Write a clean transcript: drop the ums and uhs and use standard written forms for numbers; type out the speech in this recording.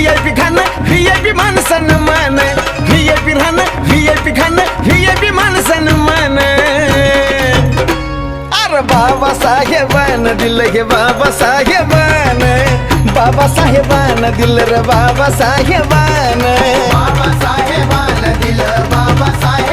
VIP खाणं VIP मान सन्मान VIP राहणं VIP खाणं VIP मान सन्मान अरे बाबासाहेबान दिलं हे बाबासाहेबान बाबासाहेबान दिलं रे बाबासाहेबान बाबासाहेबान दिलं बाबासाहेब